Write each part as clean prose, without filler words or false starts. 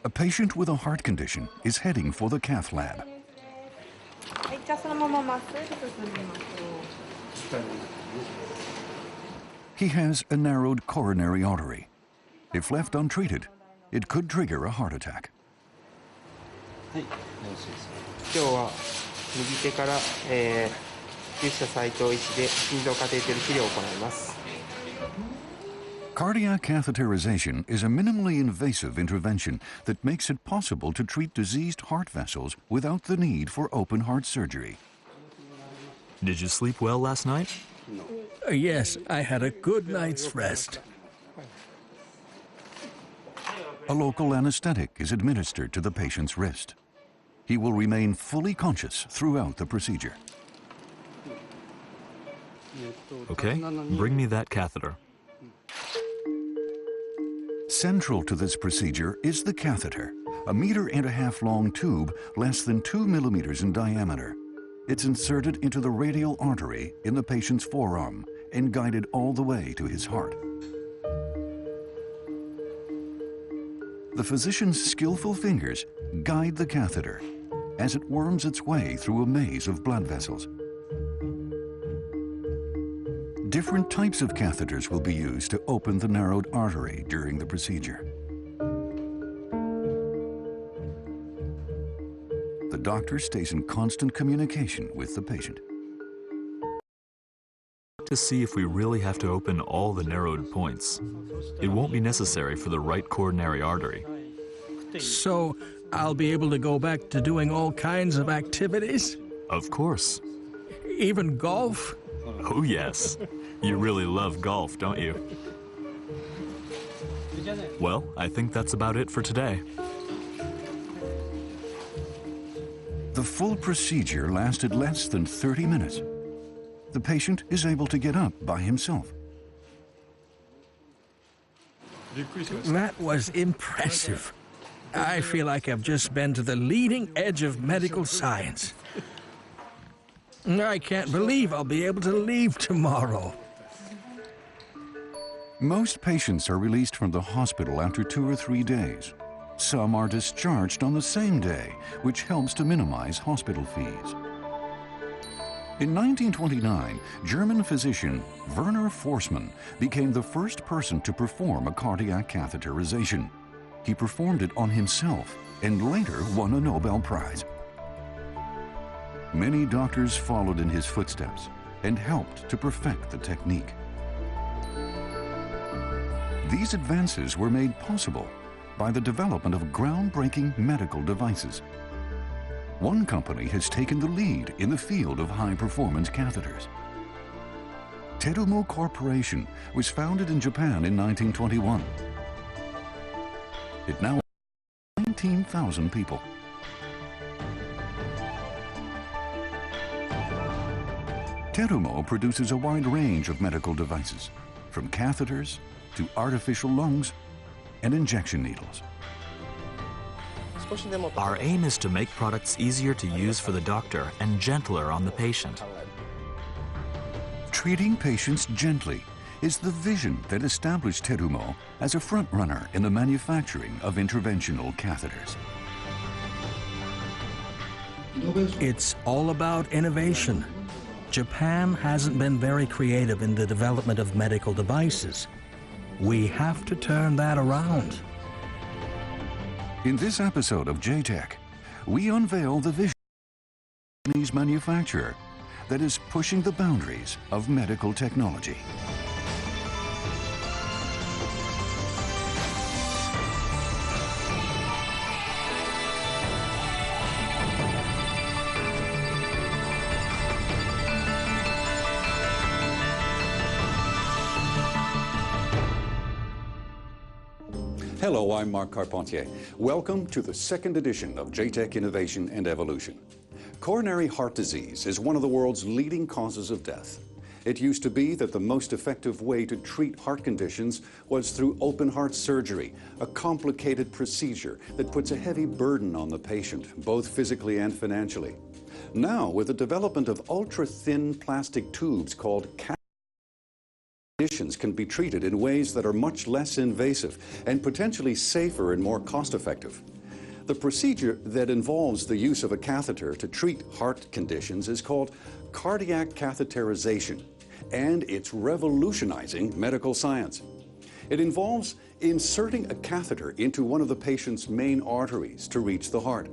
A patient with a heart condition is heading for the cath lab. He has a narrowed coronary artery. If left untreated, it could trigger a heart attack. Cardiac catheterization is a minimally invasive intervention that makes it possible to treat diseased heart vessels without the need for open heart surgery. Did you sleep well last night? Yes, I had a good night's rest. A local anesthetic is administered to the patient's wrist. He will remain fully conscious throughout the procedure. Okay, bring me that catheter. Central to this procedure is the catheter, a 1.5 meter long tube less than 2 millimeters in diameter. It's inserted into the radial artery in the patient's forearm and guided all the way to his heart. The physician's skillful fingers guide the catheter as it worms its way through a maze of blood vessels. Different types of catheters will be used to open the narrowed artery during the procedure. The doctor stays in constant communication with the patient. To see if we really have to open all the narrowed points. It won't be necessary for the right coronary artery. So I'll be able to go back to doing all kinds of activities? Of course. Even golf? Oh yes. You really love golf, don't you? Well, I think that's about it for today. The full procedure lasted less than 30 minutes. The patient is able to get up by himself. That was impressive. I feel like I've just been to the leading edge of medical science. I can't believe I'll be able to leave tomorrow. Most patients are released from the hospital after 2 or 3 days. Some are discharged on the same day, which helps to minimize hospital fees. In 1929, German physician Werner Forsman became the first person to perform a cardiac catheterization. He performed it on himself and later won a Nobel Prize. Many doctors followed in his footsteps and helped to perfect the technique. These advances were made possible by the development of groundbreaking medical devices. One company has taken the lead in the field of high-performance catheters. Terumo Corporation was founded in Japan in 1921. It now has 19,000 people. Terumo produces a wide range of medical devices, from catheters to artificial lungs and injection needles. Our aim is to make products easier to use for the doctor and gentler on the patient. Treating patients gently is the vision that established Terumo as a front-runner in the manufacturing of interventional catheters. It's all about innovation. Japan hasn't been very creative in the development of medical devices. We have to turn that around. In this episode of J-Tech, we unveil the vision of a Japanese manufacturer that is pushing the boundaries of medical technology. Hello, I'm Marc Carpentier. Welcome to the second edition of J-Tech Innovation and Evolution. Coronary heart disease is one of the world's leading causes of death. It used to be that the most effective way to treat heart conditions was through open heart surgery, a complicated procedure that puts a heavy burden on the patient, both physically and financially. Now, with the development of ultra-thin plastic tubes called conditions can be treated in ways that are much less invasive and potentially safer and more cost-effective. The procedure that involves the use of a catheter to treat heart conditions is called cardiac catheterization, and it's revolutionizing medical science. It involves inserting a catheter into one of the patient's main arteries to reach the heart.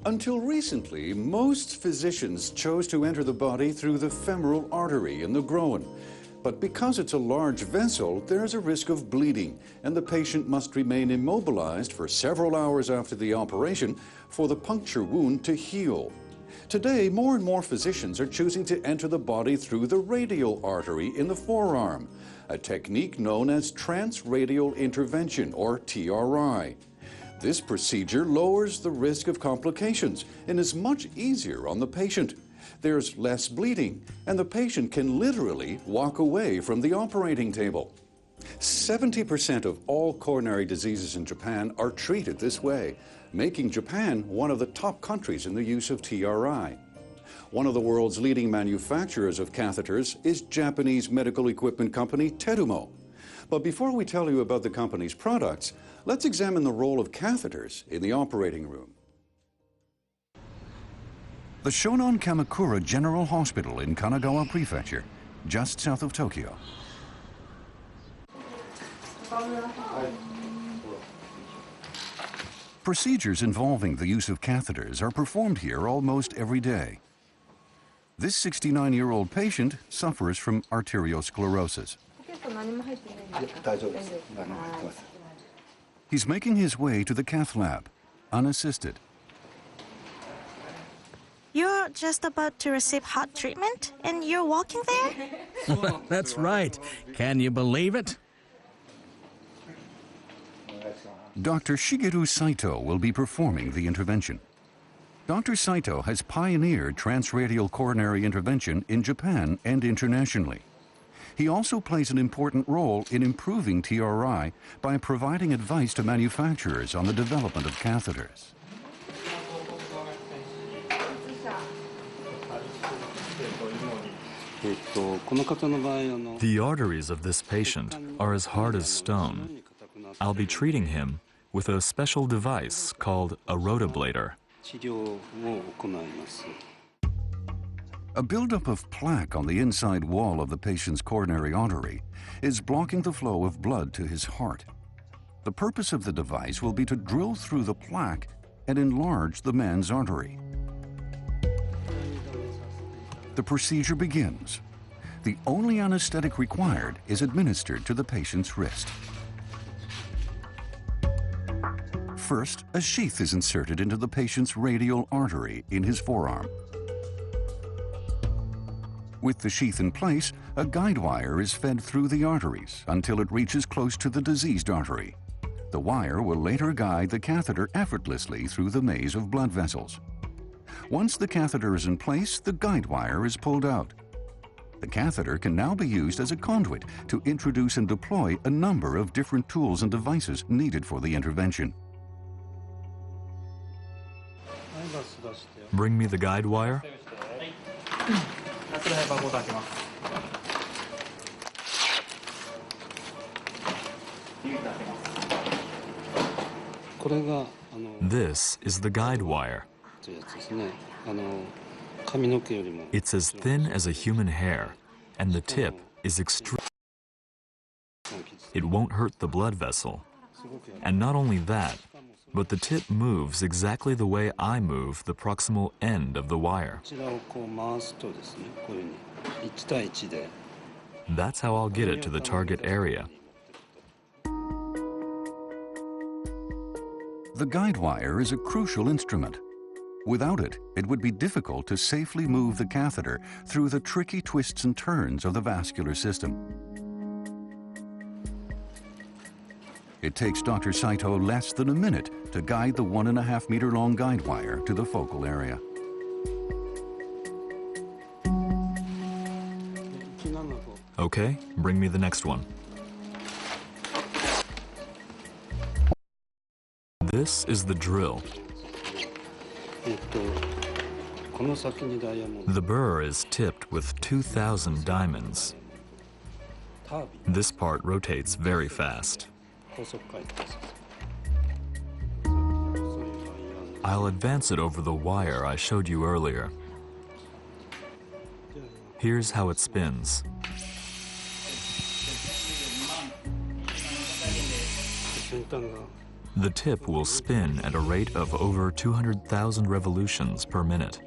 Until recently, most physicians chose to enter the body through the femoral artery in the groin. But because it's a large vessel, there's a risk of bleeding, and the patient must remain immobilized for several hours after the operation for the puncture wound to heal. Today, more and more physicians are choosing to enter the body through the radial artery in the forearm, a technique known as transradial intervention, or TRI. This procedure lowers the risk of complications and is much easier on the patient. There's less bleeding, and the patient can literally walk away from the operating table. 70% of all coronary diseases in Japan are treated this way, making Japan one of the top countries in the use of TRI. One of the world's leading manufacturers of catheters is Japanese medical equipment company Terumo. But before we tell you about the company's products, let's examine the role of catheters in the operating room. The Shonan Kamakura General Hospital in Kanagawa Prefecture, just south of Tokyo. Procedures involving the use of catheters are performed here almost every day. This 69-year-old patient suffers from arteriosclerosis. He's making his way to the cath lab, unassisted. You're just about to receive heart treatment, and you're walking there? That's right. Can you believe it? Dr. Shigeru Saito will be performing the intervention. Dr. Saito has pioneered transradial coronary intervention in Japan and internationally. He also plays an important role in improving TRI by providing advice to manufacturers on the development of catheters. The arteries of this patient are as hard as stone. I'll be treating him with a special device called a rotablator. A buildup of plaque on the inside wall of the patient's coronary artery is blocking the flow of blood to his heart. The purpose of the device will be to drill through the plaque and enlarge the man's artery. The procedure begins. The only anesthetic required is administered to the patient's wrist. First, a sheath is inserted into the patient's radial artery in his forearm. With the sheath in place, a guide wire is fed through the arteries until it reaches close to the diseased artery. The wire will later guide the catheter effortlessly through the maze of blood vessels. Once the catheter is in place, the guide wire is pulled out. The catheter can now be used as a conduit to introduce and deploy a number of different tools and devices needed for the intervention. Bring me the guide wire. This is the guide wire. It's as thin as a human hair, and the tip is extreme. It won't hurt the blood vessel. And not only that, but the tip moves exactly the way I move the proximal end of the wire. That's how I'll get it to the target area. The guide wire is a crucial instrument. Without it, it would be difficult to safely move the catheter through the tricky twists and turns of the vascular system. It takes Dr. Saito less than a minute to guide the 1.5 meter long guide wire to the focal area. Okay, bring me the next one. This is the drill. The burr is tipped with 2,000 diamonds. This part rotates very fast. I'll advance it over the wire I showed you earlier. Here's how it spins. The tip will spin at a rate of over 200,000 revolutions per minute.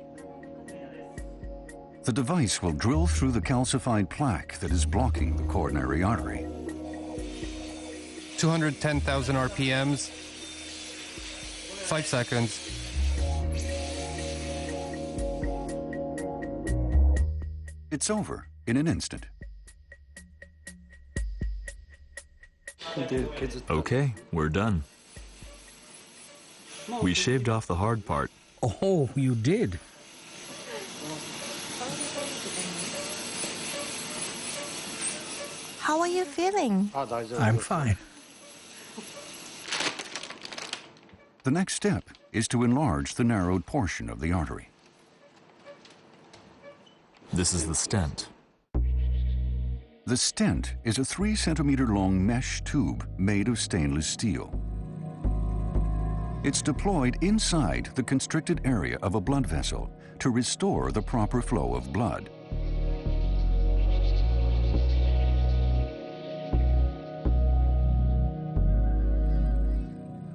The device will drill through the calcified plaque that is blocking the coronary artery. 210,000 RPMs, 5 seconds. It's over in an instant. Okay, we're done. We shaved off the hard part. Oh, you did? How are you feeling? I'm fine. The next step is to enlarge the narrowed portion of the artery. This is the stent. The stent is a 3-centimeter long mesh tube made of stainless steel. It's deployed inside the constricted area of a blood vessel to restore the proper flow of blood.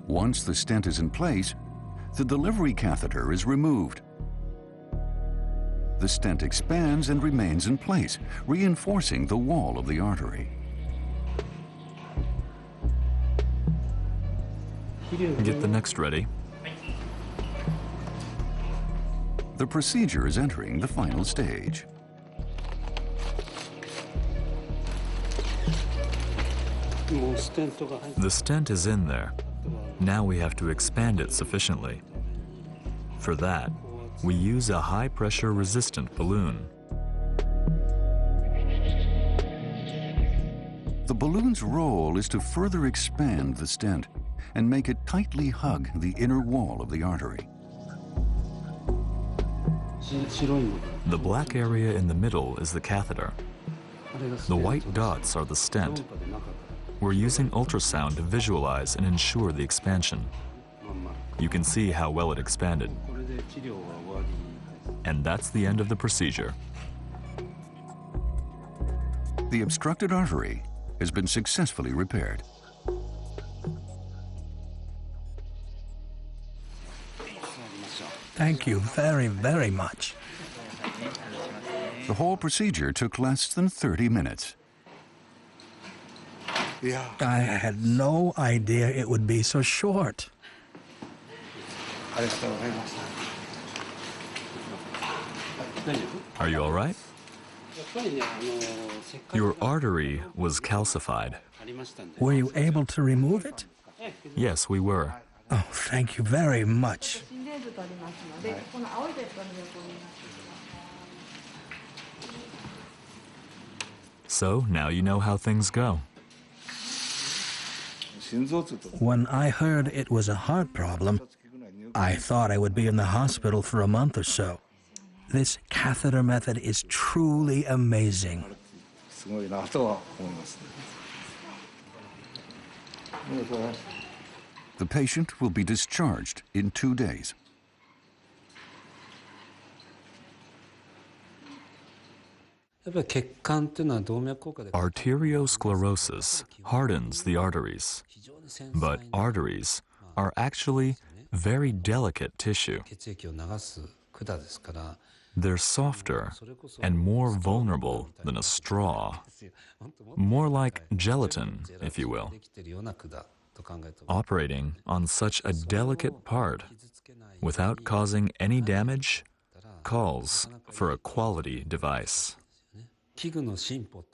Once the stent is in place, the delivery catheter is removed. The stent expands and remains in place, reinforcing the wall of the artery. Get the next ready. The procedure is entering the final stage. The stent is in there. Now we have to expand it sufficiently. For that, we use a high-pressure resistant balloon. The balloon's role is to further expand the stent and make it tightly hug the inner wall of the artery. The black area in the middle is the catheter. The white dots are the stent. We're using ultrasound to visualize and ensure the expansion. You can see how well it expanded. And that's the end of the procedure. The obstructed artery has been successfully repaired. Thank you very, very much. The whole procedure took less than 30 minutes. I had no idea it would be so short. Are you all right? Your artery was calcified. Were you able to remove it? Yes, we were. Oh, thank you very much. So now you know how things go. When I heard it was a heart problem, I thought I would be in the hospital for a month or so. This catheter method is truly amazing. The patient will be discharged in 2 days. Arteriosclerosis hardens the arteries, but arteries are actually very delicate tissue. They're softer and more vulnerable than a straw, more like gelatin, if you will. Operating on such a delicate part without causing any damage calls for a quality device.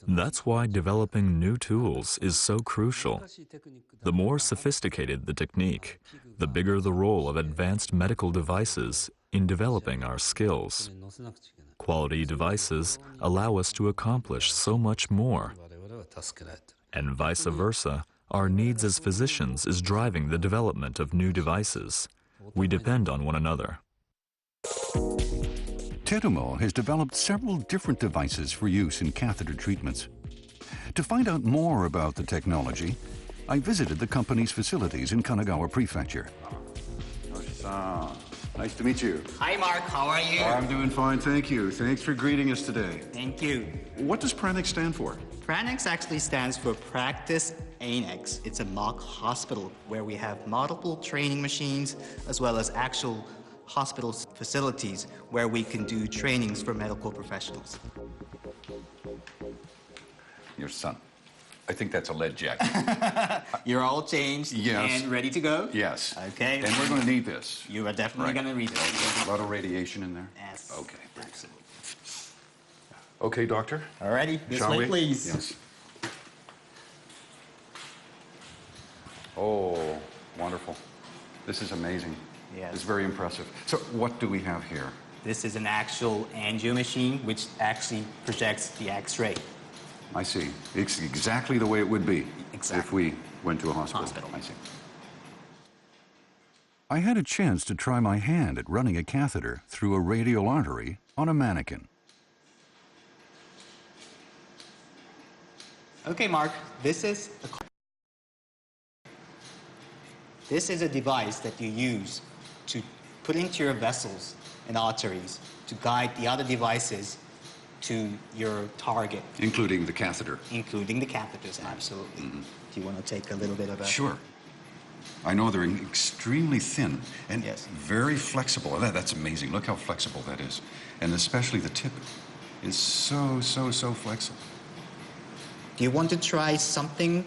That's why developing new tools is so crucial. The more sophisticated the technique, the bigger the role of advanced medical devices in developing our skills. Quality devices allow us to accomplish so much more. And vice versa, our needs as physicians is driving the development of new devices. We depend on one another. Terumo has developed several different devices for use in catheter treatments. To find out more about the technology, I visited the company's facilities in Kanagawa Prefecture. Nice to meet you. Hi, Mark. How are you? I'm doing fine, thank you. Thanks for greeting us today. Thank you. What does Pranix stand for? Pranix actually stands for Practice Annex. It's a mock hospital where we have multiple training machines as well as actual hospital facilities where we can do trainings for medical professionals. Your son. I think that's a lead jacket. You're all changed Yes. and ready to go? Yes. Okay. And we're going to need this. You are definitely going to read it. A lot of radiation in there? Yes. Okay. Absolutely. Okay, doctor. Alrighty. This Shall way, we? please. Yes. Oh, wonderful. This is amazing. Yes. It's very impressive. So what do we have here? This is an actual angio machine which actually projects the X-ray. I see. It's exactly the way it would be Exactly. if we went to a hospital. Hospital. I see. I had a chance to try my hand at running a catheter through a radial artery on a mannequin. Okay, Mark, this is a device that you use to put into your vessels and arteries to guide the other devices to your target. Including the catheter. Including the catheters, absolutely. Mm-hmm. Do you want to take a little bit of a... Sure. I know they're extremely thin and Yes. very flexible. That's amazing. Look how flexible that is. And especially the tip is so flexible. Do you want to try something?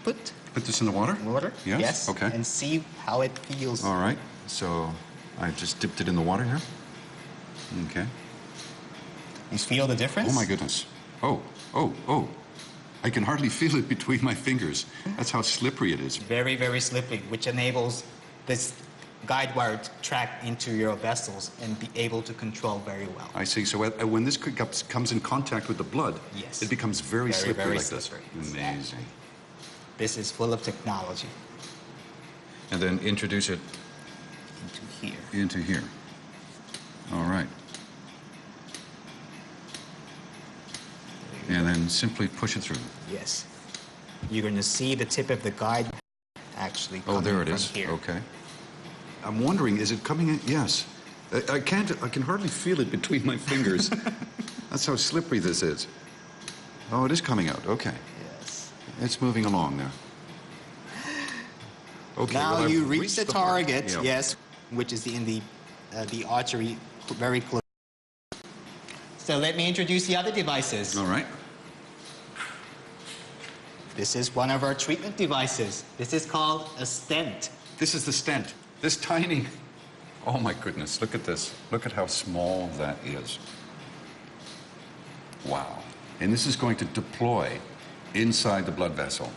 Put Put this in the water? water? Yes? Okay. And see how it feels. All right. So I just dipped it in the water here. Okay. You feel the difference? Oh my goodness. Oh. I can hardly feel it between my fingers. That's how slippery it is. Very, very slippery, which enables this guide wire to track into your vessels and be able to control very well. I see. So when this comes in contact with the blood, Yes. it becomes very slippery very like slippery. this. Amazing. This is full of technology. And then introduce it Into here. into here. All right. And then simply push it through. Yes. You're going to see the tip of the guide actually coming Oh, there it from is. here. Okay. I'm wondering, is it coming in? Yes. I can hardly feel it between my fingers. That's how slippery this is. Oh, it is coming out. Okay. Yes. It's moving along there. Okay. Now well, you I've reach reached the heart. target, Yeah. yes, which is in the artery very close. So let me introduce the other devices. All right. This is one of our treatment devices. This is called a stent. This is the stent. This tiny. Oh my goodness, look at this. Look at how small that is. Wow. And this is going to deploy inside the blood vessel.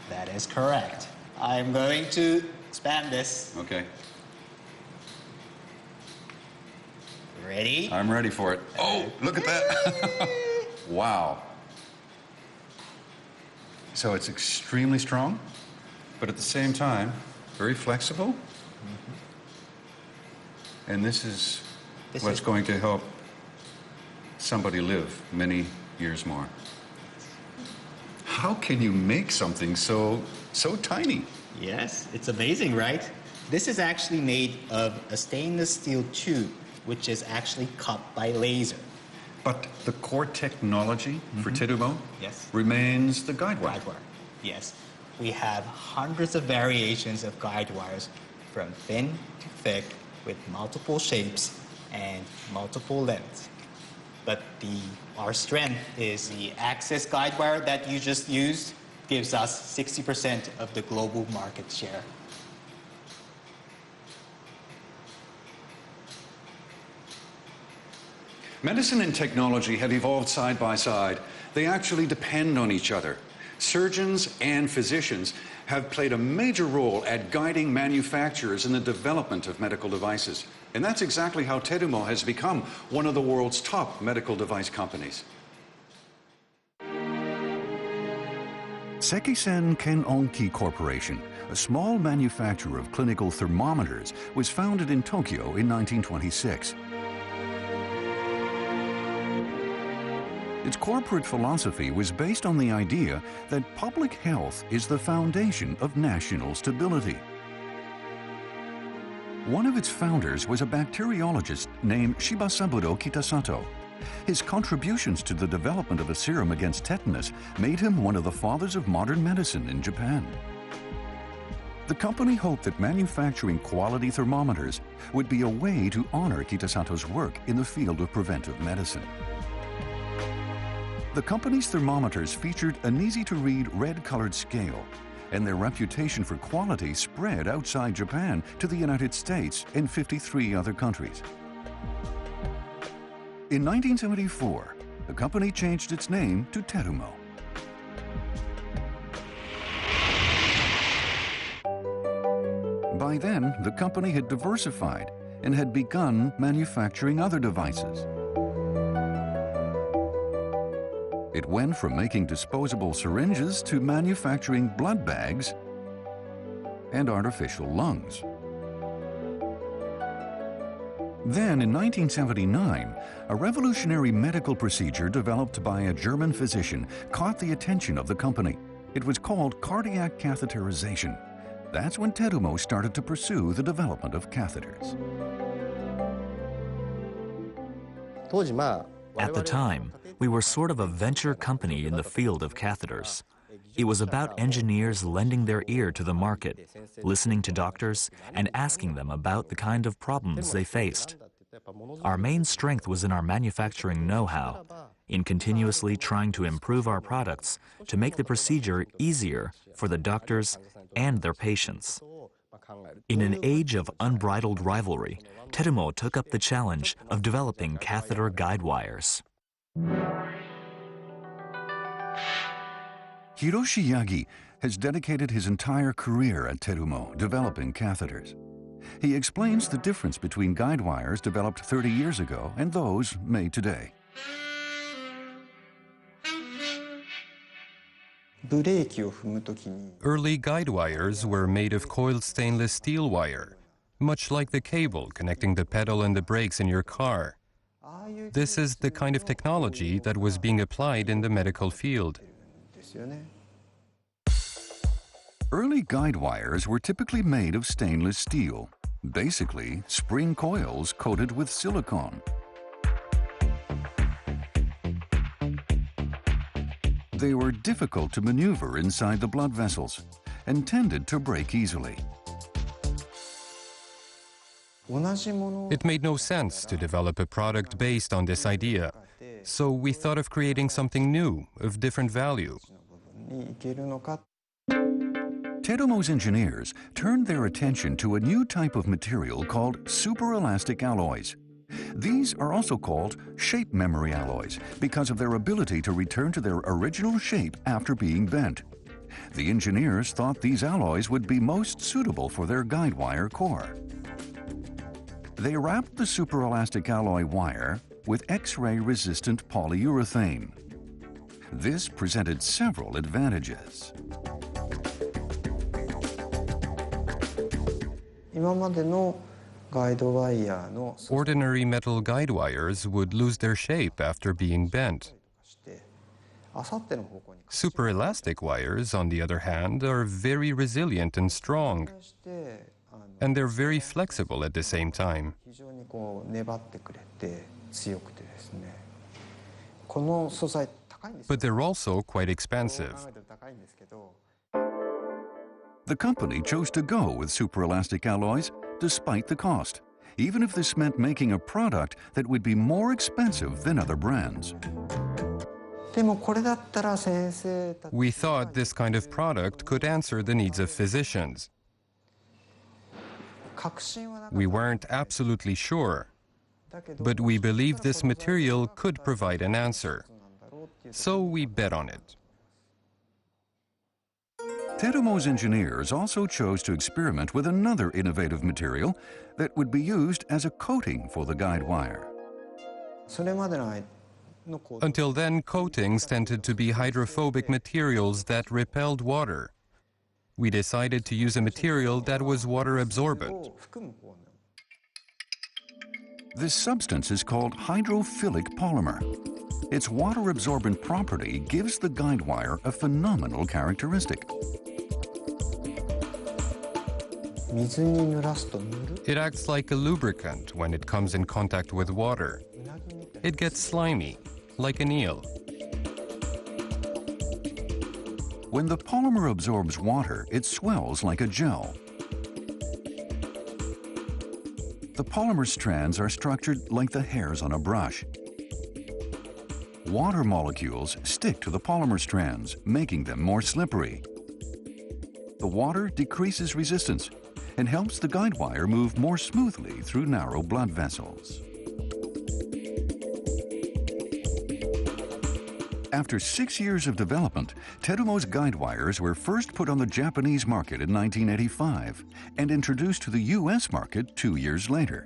That is correct. I'm going to expand this. Okay. Ready? I'm ready for it. Oh, look at that. Wow. So it's extremely strong, but at the same time, very flexible. And this is what's going to help somebody live many years more. How can you make something so tiny? Yes, it's amazing, right? This is actually made of a stainless steel tube, which is actually cut by laser. But the core technology for Terumo Yes. remains the guide wire. Guide wire. Yes. We have hundreds of variations of guide wires from thin to thick with multiple shapes and multiple lengths. But our strength is the Axis guide wire that you just used gives us 60% of the global market share. Medicine and technology have evolved side by side. They actually depend on each other. Surgeons and physicians have played a major role at guiding manufacturers in the development of medical devices. And that's exactly how Terumo has become one of the world's top medical device companies. Sekisen Kenonki Corporation, a small manufacturer of clinical thermometers, was founded in Tokyo in 1926. Its corporate philosophy was based on the idea that public health is the foundation of national stability. One of its founders was a bacteriologist named Shibasaburo Kitasato. His contributions to the development of a serum against tetanus made him one of the fathers of modern medicine in Japan. The company hoped that manufacturing quality thermometers would be a way to honor Kitasato's work in the field of preventive medicine. The company's thermometers featured an easy-to-read red-colored scale, and their reputation for quality spread outside Japan to the United States and 53 other countries. In 1974, the company changed its name to Terumo. By then, the company had diversified and had begun manufacturing other devices. It went from making disposable syringes to manufacturing blood bags and artificial lungs. Then, in 1979, a revolutionary medical procedure developed by a German physician caught the attention of the company. It was called cardiac catheterization. That's when Terumo started to pursue the development of catheters. At the time, we were sort of a venture company in the field of catheters. It was about engineers lending their ear to the market, listening to doctors, and asking them about the kind of problems they faced. Our main strength was in our manufacturing know-how, in continuously trying to improve our products to make the procedure easier for the doctors and their patients. In an age of unbridled rivalry, Terumo took up the challenge of developing catheter guide wires. Hiroshi Yagi has dedicated his entire career at Terumo developing catheters. He explains the difference between guide wires developed 30 years ago and those made today. Early guide wires were made of coiled stainless steel wire, much like the cable connecting the pedal and the brakes in your car. This is the kind of technology that was being applied in the medical field. Early guide wires were typically made of stainless steel, basically spring coils coated with silicone. They were difficult to maneuver inside the blood vessels and tended to break easily. It made no sense to develop a product based on this idea, so we thought of creating something new, of different value. Terumo's engineers turned their attention to a new type of material called superelastic alloys. These are also called shape memory alloys because of their ability to return to their original shape after being bent. The engineers thought these alloys would be most suitable for their guide wire core. They wrapped the superelastic alloy wire with X-ray resistant polyurethane. This presented several advantages. Ordinary metal guide wires would lose their shape after being bent. Superelastic wires, on the other hand, are very resilient and strong, and they're very flexible at the same time. But they're also quite expensive. The company chose to go with superelastic alloys despite the cost, even if this meant making a product that would be more expensive than other brands. We thought this kind of product could answer the needs of physicians. We weren't absolutely sure, but we believed this material could provide an answer. So we bet on it. Terumo's engineers also chose to experiment with another innovative material that would be used as a coating for the guide wire. Until then, coatings tended to be hydrophobic materials that repelled water. We decided to use a material that was water absorbent. This substance is called hydrophilic polymer. Its water-absorbent property gives the guide wire a phenomenal characteristic. It acts like a lubricant when it comes in contact with water. It gets slimy, like an eel. When the polymer absorbs water, it swells like a gel. The polymer strands are structured like the hairs on a brush. Water molecules stick to the polymer strands, making them more slippery. The water decreases resistance and helps the guide wire move more smoothly through narrow blood vessels. After 6 years of development, Terumo's guide wires were first put on the Japanese market in 1985 and introduced to the US market 2 years later.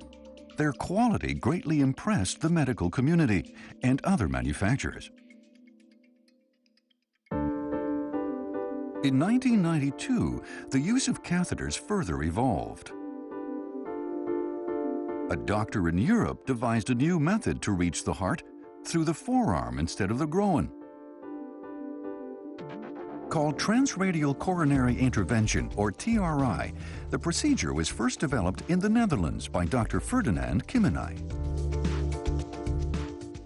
Their quality greatly impressed the medical community and other manufacturers. In 1992, the use of catheters further evolved. A doctor in Europe devised a new method to reach the heart through the forearm instead of the groin. Called transradial coronary intervention, or TRI, the procedure was first developed in the Netherlands by Dr. Ferdinand Kimenai.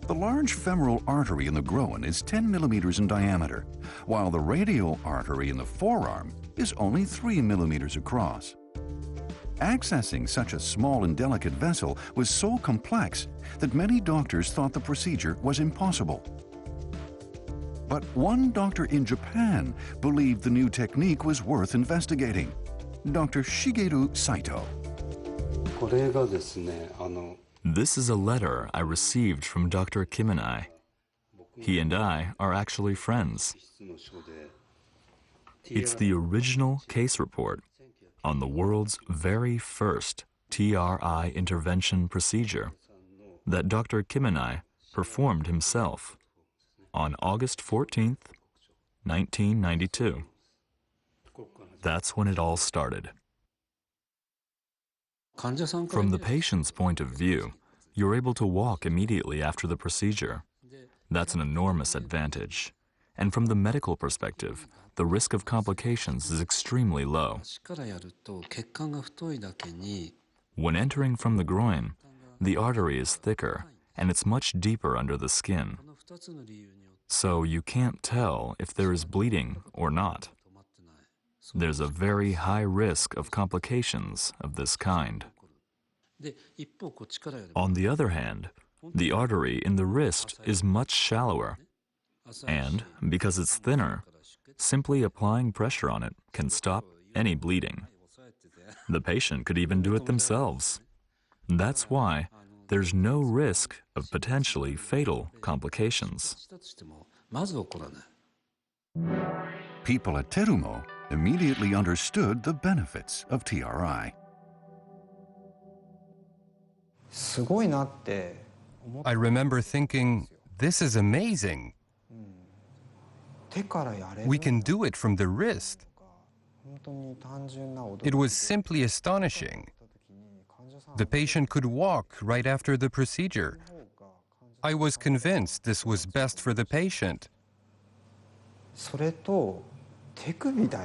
The large femoral artery in the groin is 10 millimeters in diameter, while the radial artery in the forearm is only 3 millimeters across. Accessing such a small and delicate vessel was so complex that many doctors thought the procedure was impossible. But one doctor in Japan believed the new technique was worth investigating, Dr. Shigeru Saito. This is a letter I received from Dr. Kimenai. He and I are actually friends. It's the original case report on the world's very first TRI intervention procedure that Dr. Kimenai performed himself on August 14th, 1992. That's when it all started. From the patient's point of view, you're able to walk immediately after the procedure. That's an enormous advantage. And from the medical perspective, the risk of complications is extremely low. When entering from the groin, the artery is thicker and it's much deeper under the skin. So you can't tell if there is bleeding or not. There's a very high risk of complications of this kind. On the other hand, the artery in the wrist is much shallower, and because it's thinner, simply applying pressure on it can stop any bleeding. The patient could even do it themselves. That's why there's no risk of potentially fatal complications. People at Terumo immediately understood the benefits of TRI. I remember thinking, this is amazing. We can do it from the wrist. It was simply astonishing. The patient could walk right after the procedure. I was convinced this was best for the patient.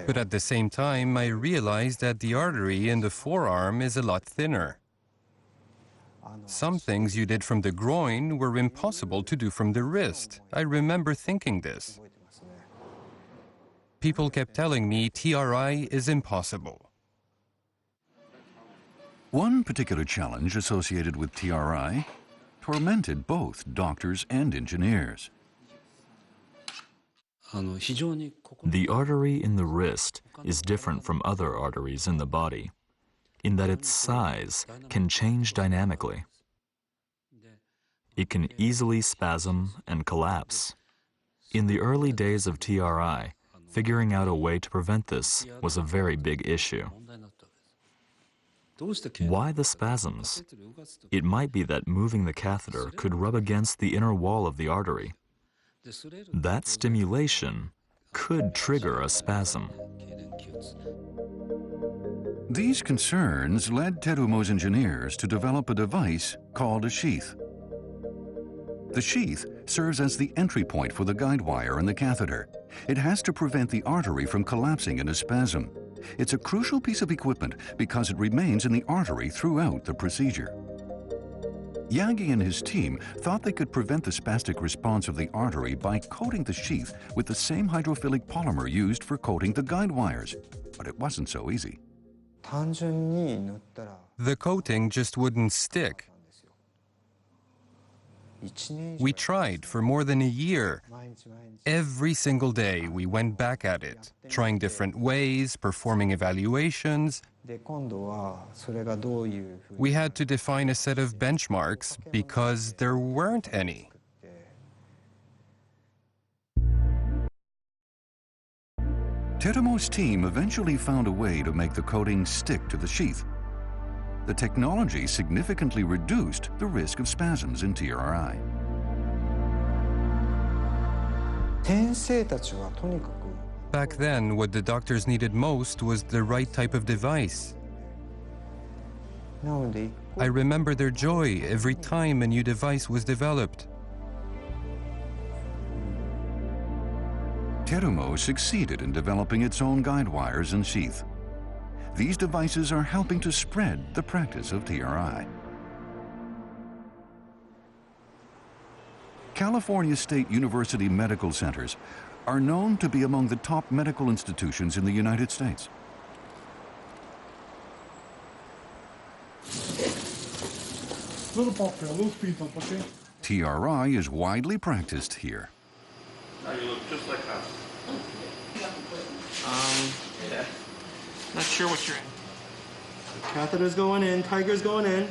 But at the same time, I realized that the artery in the forearm is a lot thinner. Some things you did from the groin were impossible to do from the wrist. I remember thinking this. People kept telling me TRI is impossible. One particular challenge associated with TRI tormented both doctors and engineers. The artery in the wrist is different from other arteries in the body in that its size can change dynamically. It can easily spasm and collapse. In the early days of TRI, figuring out a way to prevent this was a very big issue. Why the spasms? It might be that moving the catheter could rub against the inner wall of the artery. That stimulation could trigger a spasm. These concerns led Terumo's engineers to develop a device called a sheath. The sheath serves as the entry point for the guide wire and the catheter. It has to prevent the artery from collapsing in a spasm. It's a crucial piece of equipment because it remains in the artery throughout the procedure. Yagi and his team thought they could prevent the spastic response of the artery by coating the sheath with the same hydrophilic polymer used for coating the guide wires. But it wasn't so easy. The coating just wouldn't stick. We tried for more than a year. Every single day we went back at it, trying different ways, performing evaluations. We had to define a set of benchmarks because there weren't any. Terumo's team eventually found a way to make the coating stick to the sheath. The technology significantly reduced the risk of spasms in TRI. Back then, what the doctors needed most was the right type of device. I remember their joy every time a new device was developed. Terumo succeeded in developing its own guide wires and sheath. These devices are helping to spread the practice of TRI. California State University medical centers are known to be among the top medical institutions in the United States. Little pop here, little speed bump, okay? TRI is widely practiced here. Now you look just like us. Yeah. Not sure what you're in. Catheter's going in, tiger's going in.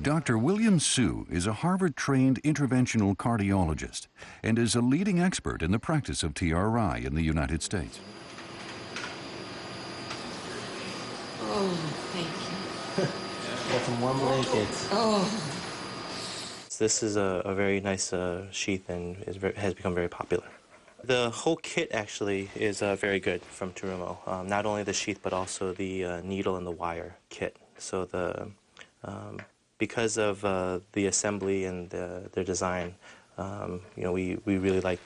Dr. William Su is a Harvard-trained interventional cardiologist and is a leading expert in the practice of TRI in the United States. Oh, thank you. Got some warm blankets. Oh. This is a very nice sheath and has become very popular. The whole kit actually is very good from Terumo. Not only the sheath, but also the needle and the wire kit. So because of the assembly and their design, we really like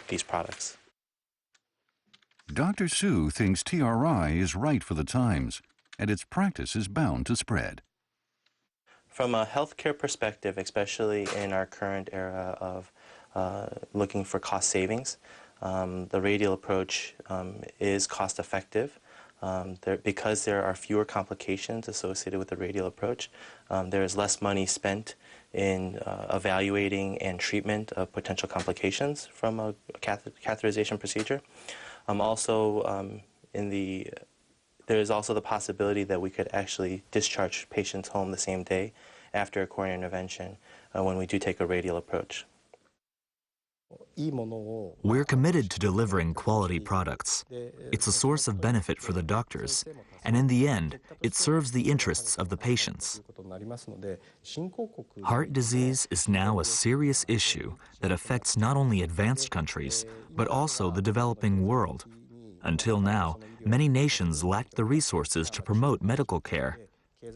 these products. Dr. Su thinks TRI is right for the times, and its practice is bound to spread. From a healthcare perspective, especially in our current era of looking for cost savings, the radial approach is cost effective. Because there are fewer complications associated with the radial approach, there is less money spent in evaluating and treatment of potential complications from a catheterization procedure. There is also the possibility that we could actually discharge patients home the same day after a coronary intervention when we do take a radial approach. We're committed to delivering quality products. It's a source of benefit for the doctors, and in the end, it serves the interests of the patients. Heart disease is now a serious issue that affects not only advanced countries, but also the developing world. Until now, many nations lacked the resources to promote medical care,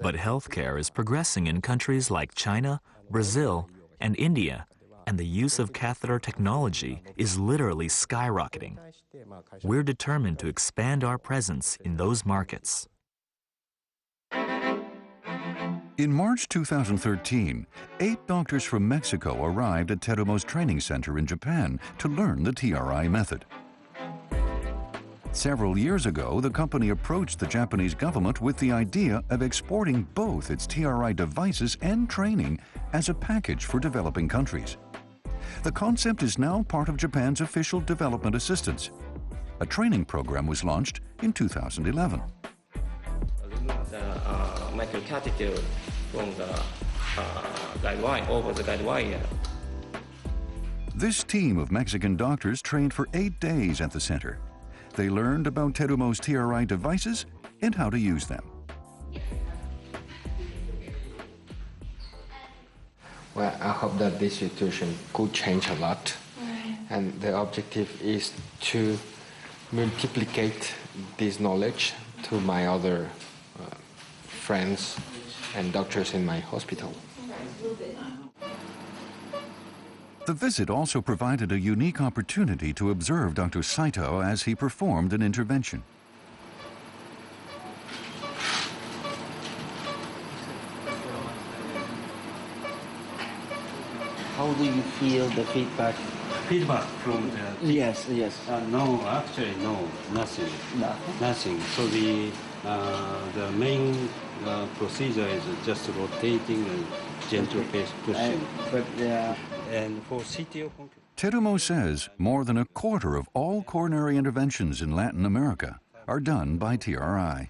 but healthcare is progressing in countries like China, Brazil, and India, and the use of catheter technology is literally skyrocketing. We're determined to expand our presence in those markets. In March 2013, 8 doctors from Mexico arrived at Terumo's training center in Japan to learn the TRI method. Several years ago, the company approached the Japanese government with the idea of exporting both its TRI devices and training as a package for developing countries. The concept is now part of Japan's official development assistance. A training program was launched in 2011. Microcatheter from the guide wire over the guide wire. This team of Mexican doctors trained for 8 days at the center. They learned about Terumo's TRI devices and how to use them. Well, I hope that this situation could change a lot. And the objective is to multiplicate this knowledge to my other friends and doctors in my hospital. The visit also provided a unique opportunity to observe Dr. Saito as he performed an intervention. How do you feel the feedback? Feedback from the... Yes. No, actually, no, nothing. Nothing. So the main procedure is just rotating and gentle pushing. And for CTO... Terumo says more than a quarter of all coronary interventions in Latin America are done by TRI.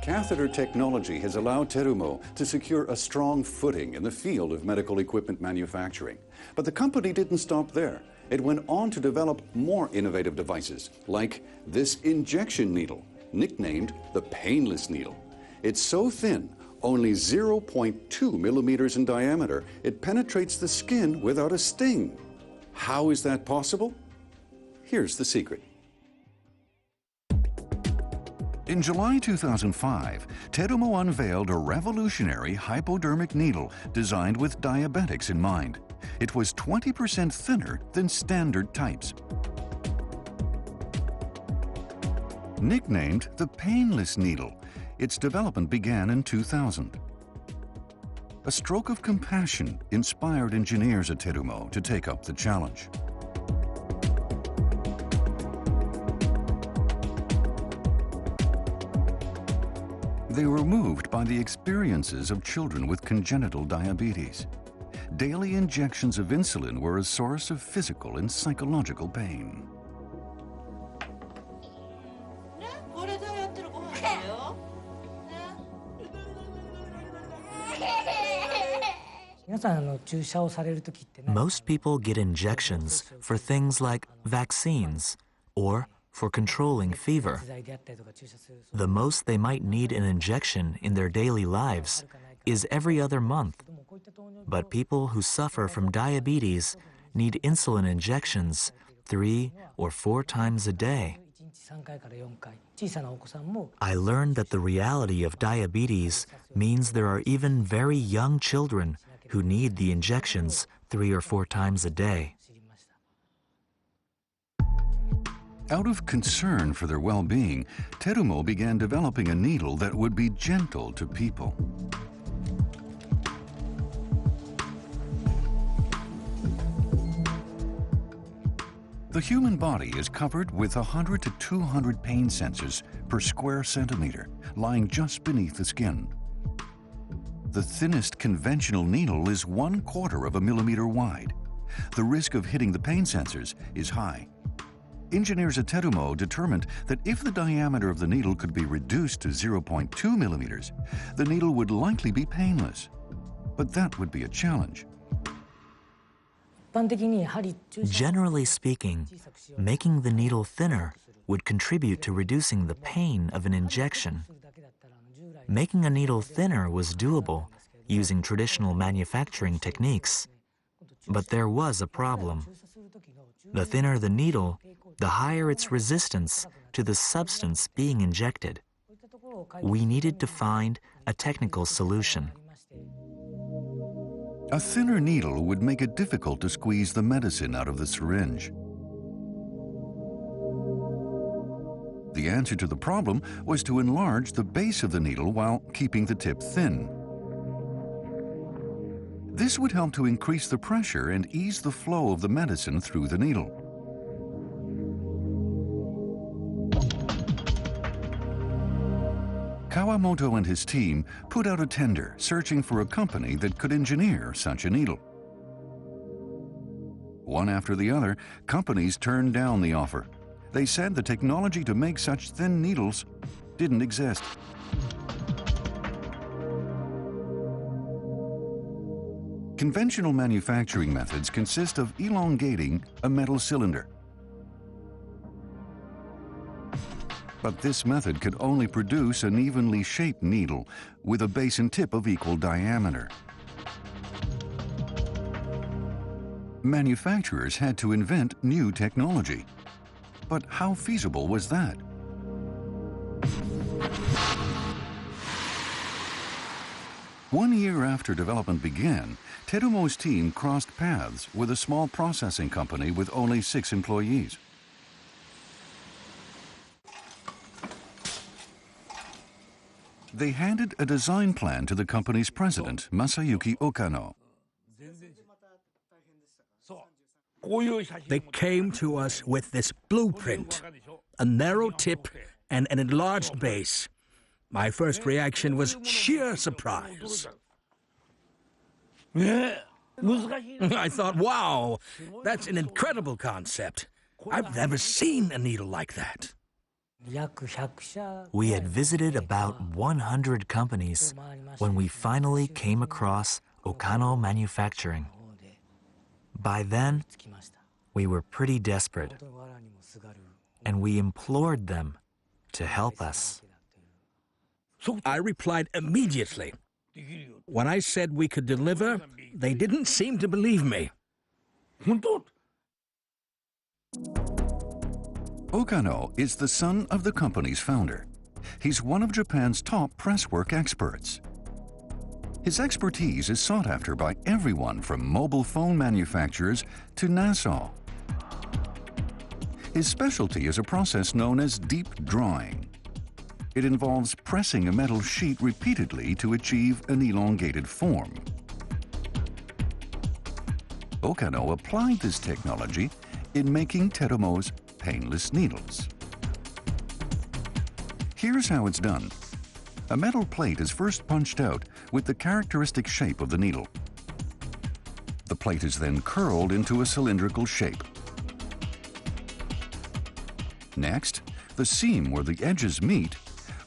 Catheter technology has allowed Terumo to secure a strong footing in the field of medical equipment manufacturing. But the company didn't stop there. It went on to develop more innovative devices, like this injection needle, nicknamed the painless needle. It's so thin, only 0.2 millimeters in diameter, it penetrates the skin without a sting. How is that possible? Here's the secret. In July 2005, Terumo unveiled a revolutionary hypodermic needle designed with diabetics in mind. It was 20% thinner than standard types. Nicknamed the painless needle, its development began in 2000. A stroke of compassion inspired engineers at Terumo to take up the challenge. They were moved by the experiences of children with congenital diabetes. Daily injections of insulin were a source of physical and psychological pain. Most people get injections for things like vaccines or for controlling fever. The most they might need an injection in their daily lives is every other month. But people who suffer from diabetes need insulin injections 3 or 4 times a day. I learned that the reality of diabetes means there are even very young children who need the injections 3 or 4 times a day. Out of concern for their well-being, Terumo began developing a needle that would be gentle to people. The human body is covered with 100 to 200 pain sensors per square centimeter, lying just beneath the skin. The thinnest conventional needle is 1/4 of a millimeter wide. The risk of hitting the pain sensors is high. Engineers at Terumo determined that if the diameter of the needle could be reduced to 0.2 millimeters, the needle would likely be painless. But that would be a challenge. Generally speaking, making the needle thinner would contribute to reducing the pain of an injection. Making a needle thinner was doable using traditional manufacturing techniques. But there was a problem. The thinner the needle, the higher its resistance to the substance being injected. We needed to find a technical solution. A thinner needle would make it difficult to squeeze the medicine out of the syringe. The answer to the problem was to enlarge the base of the needle while keeping the tip thin. This would help to increase the pressure and ease the flow of the medicine through the needle. Kawamoto and his team put out a tender searching for a company that could engineer such a needle. One after the other, companies turned down the offer. They said the technology to make such thin needles didn't exist. Conventional manufacturing methods consist of elongating a metal cylinder. But this method could only produce an evenly shaped needle with a base and tip of equal diameter. Manufacturers had to invent new technology. But how feasible was that? One year after development began, Terumo's team crossed paths with a small processing company with only 6 employees. They handed a design plan to the company's president, Masayuki Okano. They came to us with this blueprint, a narrow tip and an enlarged base. My first reaction was sheer surprise. I thought, wow, that's an incredible concept. I've never seen a needle like that. We had visited about 100 companies when we finally came across Okano Manufacturing. By then, we were pretty desperate, and we implored them to help us. I replied immediately. When I said we could deliver, they didn't seem to believe me. Okano is the son of the company's founder. He's one of Japan's top presswork experts. His expertise is sought after by everyone from mobile phone manufacturers to NASA. His specialty is a process known as deep drawing. It involves pressing a metal sheet repeatedly to achieve an elongated form. Okano applied this technology in making Terumo's painless needles. Here's how it's done. A metal plate is first punched out with the characteristic shape of the needle. The plate is then curled into a cylindrical shape. Next, the seam where the edges meet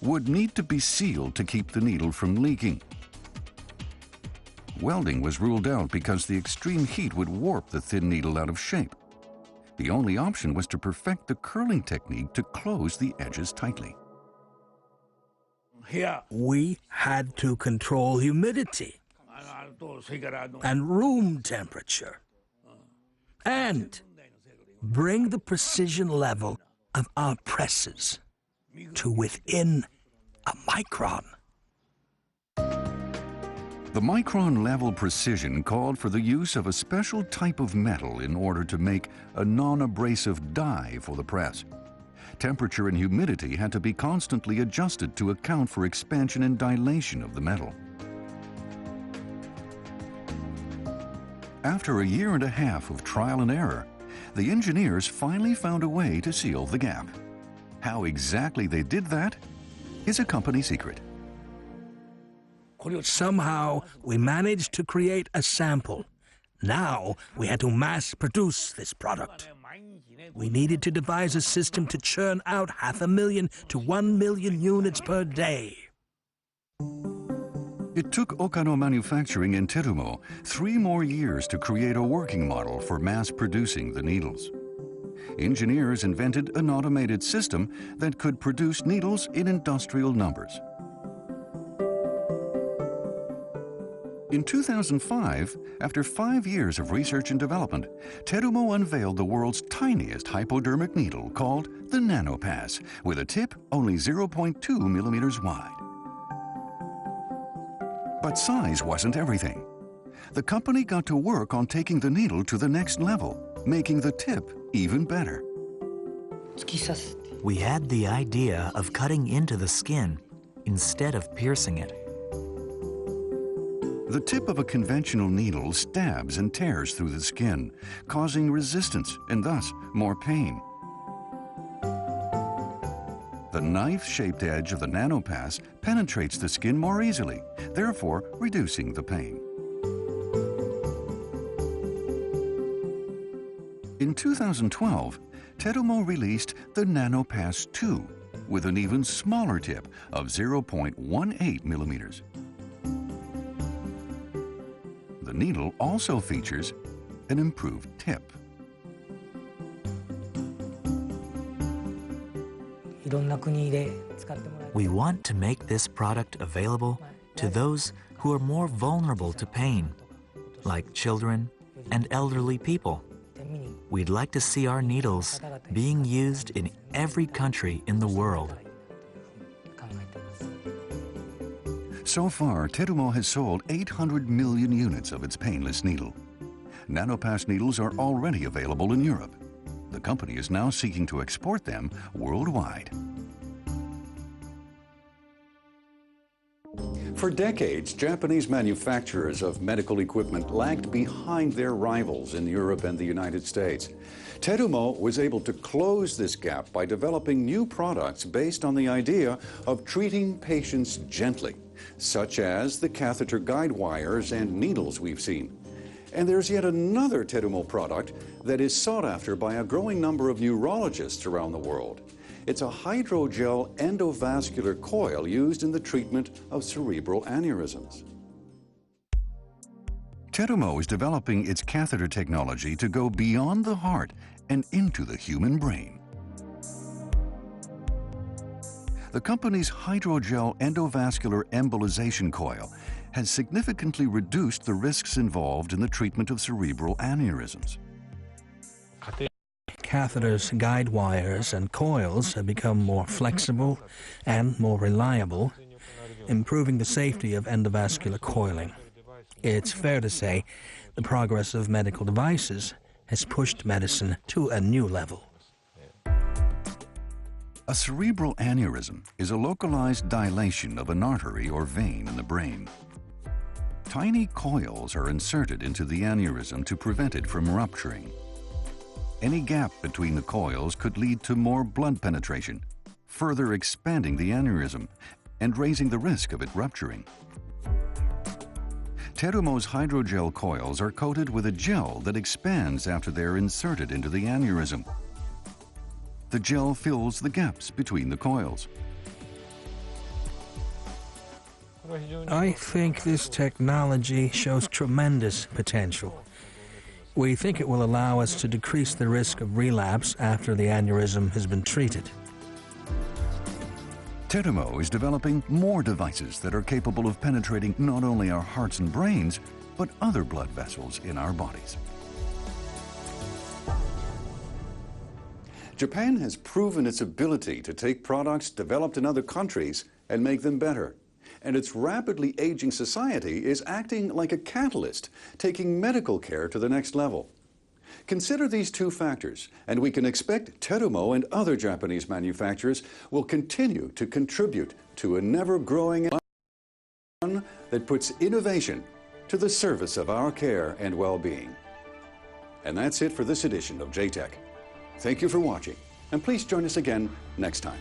would need to be sealed to keep the needle from leaking. Welding was ruled out because the extreme heat would warp the thin needle out of shape. The only option was to perfect the curling technique to close the edges tightly. We had to control humidity and room temperature and bring the precision level of our presses to within a micron. The micron-level precision called for the use of a special type of metal in order to make a non-abrasive die for the press. Temperature and humidity had to be constantly adjusted to account for expansion and dilation of the metal. After a year and a half of trial and error, the engineers finally found a way to seal the gap. How exactly they did that is a company secret. Somehow, we managed to create a sample. Now, we had to mass produce this product. We needed to devise a system to churn out 500,000 to 1 million units per day. It took Okano Manufacturing in Terumo 3 more years to create a working model for mass producing the needles. Engineers invented an automated system that could produce needles in industrial numbers. In 2005, after 5 years of research and development, Terumo unveiled the world's tiniest hypodermic needle called the NanoPass, with a tip only 0.2 millimeters wide. But size wasn't everything. The company got to work on taking the needle to the next level, making the tip even better. We had the idea of cutting into the skin instead of piercing it. The tip of a conventional needle stabs and tears through the skin, causing resistance and thus more pain. The knife-shaped edge of the NanoPass penetrates the skin more easily, therefore reducing the pain. In 2012, Terumo released the NanoPass 2 with an even smaller tip of 0.18 millimeters. The needle also features an improved tip. We want to make this product available to those who are more vulnerable to pain, like children and elderly people. We'd like to see our needles being used in every country in the world. So far, Terumo has sold 800 million units of its painless needle. Nanopass needles are already available in Europe. The company is now seeking to export them worldwide. For decades, Japanese manufacturers of medical equipment lagged behind their rivals in Europe and the United States. Terumo was able to close this gap by developing new products based on the idea of treating patients gently, such as the catheter guide wires and needles we've seen. And there's yet another Terumo product that is sought after by a growing number of neurologists around the world. It's a hydrogel endovascular coil used in the treatment of cerebral aneurysms. Terumo is developing its catheter technology to go beyond the heart and into the human brain. The company's hydrogel endovascular embolization coil has significantly reduced the risks involved in the treatment of cerebral aneurysms. Catheters, guide wires, and coils have become more flexible and more reliable, improving the safety of endovascular coiling. It's fair to say the progress of medical devices has pushed medicine to a new level. A cerebral aneurysm is a localized dilation of an artery or vein in the brain. Tiny coils are inserted into the aneurysm to prevent it from rupturing. Any gap between the coils could lead to more blood penetration, further expanding the aneurysm and raising the risk of it rupturing. Terumo's hydrogel coils are coated with a gel that expands after they're inserted into the aneurysm. The gel fills the gaps between the coils. I think this technology shows tremendous potential. We think it will allow us to decrease the risk of relapse after the aneurysm has been treated. Terumo is developing more devices that are capable of penetrating not only our hearts and brains, but other blood vessels in our bodies. Japan has proven its ability to take products developed in other countries and make them better. And its rapidly aging society is acting like a catalyst, taking medical care to the next level. Consider these two factors, and we can expect Terumo and other Japanese manufacturers will continue to contribute to a never-growing one that puts innovation to the service of our care and well-being. And that's it for this edition of JTech. Thank you for watching, and please join us again next time.